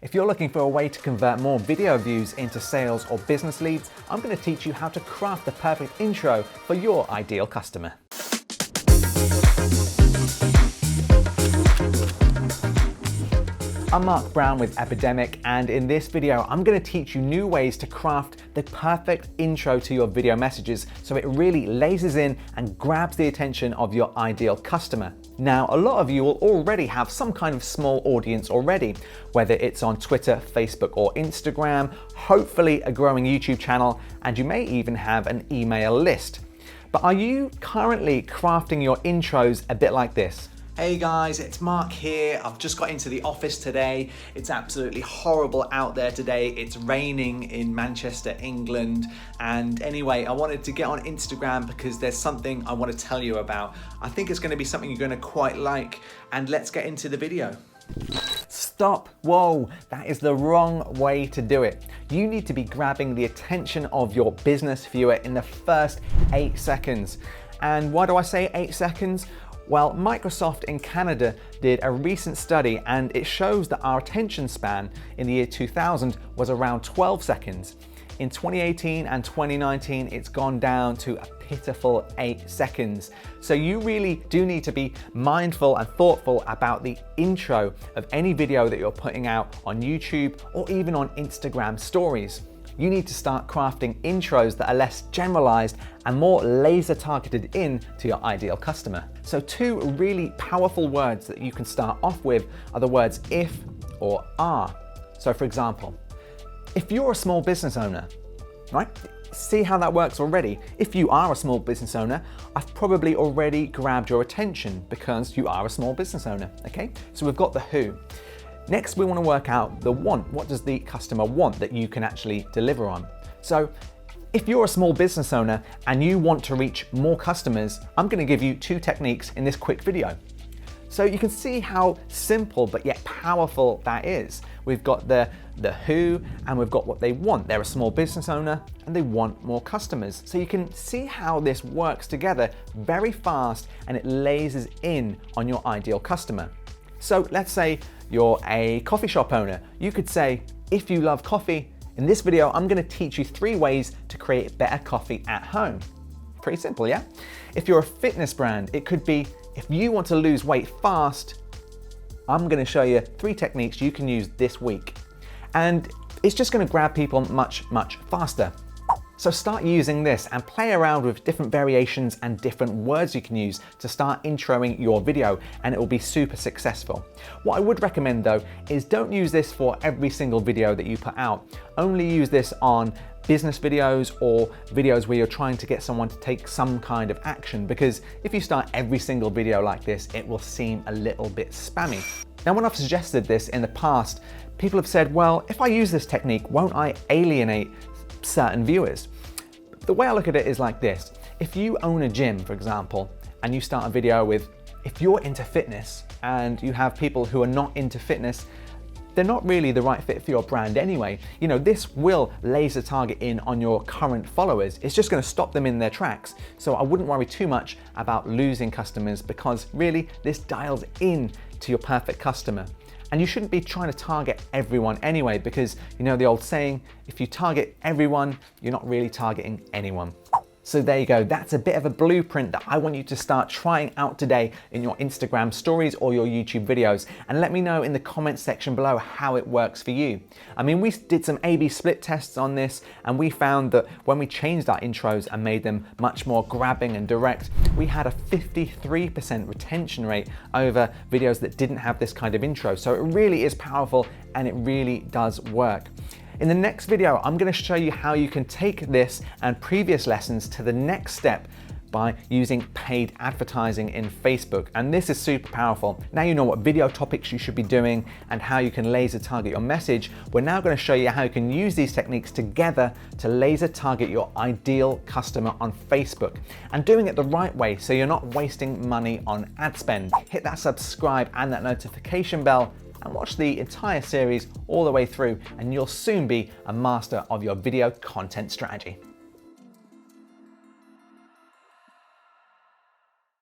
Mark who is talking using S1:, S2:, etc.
S1: If you're looking for a way to convert more video views into sales or business leads, I'm going to teach you how to craft the perfect intro for your ideal customer. I'm Mark Brown with Epidemic, and in this video I'm going to teach you new ways to craft the perfect intro to your video messages so it really lasers in and grabs the attention of your ideal customer. Now, a lot of you will already have some kind of small audience already, whether it's on Twitter, Facebook or Instagram, hopefully a growing YouTube channel, and you may even have an email list. But are you currently crafting your intros a bit like this?
S2: Hey guys, it's Mark here. I've just got into the office today. It's absolutely horrible out there today. It's raining in Manchester, England. And anyway, I wanted to get on Instagram because there's something I want to tell you about. I think it's going to be something you're going to quite like. And let's get into the video.
S1: Stop. Whoa, that is the wrong way to do it. You need to be grabbing the attention of your business viewer in the first 8 seconds. And why do I say 8 seconds? Well, Microsoft in Canada did a recent study and it shows that our attention span in the year 2000 was around 12 seconds. In 2018 and 2019, it's gone down to a pitiful 8 seconds. So you really do need to be mindful and thoughtful about the intro of any video that you're putting out on YouTube or even on Instagram stories. You need to start crafting intros that are less generalized and more laser targeted in to your ideal customer. So 2 really powerful words that you can start off with are the words if or are. So for example, if you're a small business owner, right? See how that works already. If you are a small business owner, I've probably already grabbed your attention because you are a small business owner, okay? So we've got the who. Next, we want to work out the want. What does the customer want that you can actually deliver on? So if you're a small business owner and you want to reach more customers, I'm going to give you 2 techniques in this quick video. So you can see how simple but yet powerful that is. We've got the who and we've got what they want. They're a small business owner and they want more customers. So you can see how this works together very fast and it lasers in on your ideal customer. So let's say you're a coffee shop owner. You could say, if you love coffee, in this video, I'm going to teach you 3 ways to create better coffee at home. Pretty simple, yeah? If you're a fitness brand, it could be, if you want to lose weight fast, I'm going to show you 3 techniques you can use this week. And it's just going to grab people much faster. So start using this and play around with different variations and different words you can use to start introing your video, and it will be super successful. What I would recommend though is don't use this for every single video that you put out. Only use this on business videos or videos where you're trying to get someone to take some kind of action, because if you start every single video like this, it will seem a little bit spammy. Now, when I've suggested this in the past, people have said, well, if I use this technique, won't I alienate certain viewers? The way I look at it is like this. If you own a gym, for example, and you start a video with, if you're into fitness, and you have people who are not into fitness, they're not really the right fit for your brand anyway. You know, this will laser target in on your current followers. It's just going to stop them in their tracks. So I wouldn't worry too much about losing customers, because really this dials in to your perfect customer. And you shouldn't be trying to target everyone anyway, because you know the old saying, if you target everyone, you're not really targeting anyone. So there you go, that's a bit of a blueprint that I want you to start trying out today in your Instagram stories or your YouTube videos, and let me know in the comments section below how it works for you. I mean, we did some A/B split tests on this, and we found that when we changed our intros and made them much more grabbing and direct, we had a 53% retention rate over videos that didn't have this kind of intro. So it really is powerful and it really does work. In the next video, I'm going to show you how you can take this and previous lessons to the next step by using paid advertising in Facebook. And this is super powerful. Now you know what video topics you should be doing and how you can laser target your message. We're now going to show you how you can use these techniques together to laser target your ideal customer on Facebook, and doing it the right way so you're not wasting money on ad spend. Hit that subscribe and that notification bell and watch the entire series all the way through, and you'll soon be a master of your video content strategy.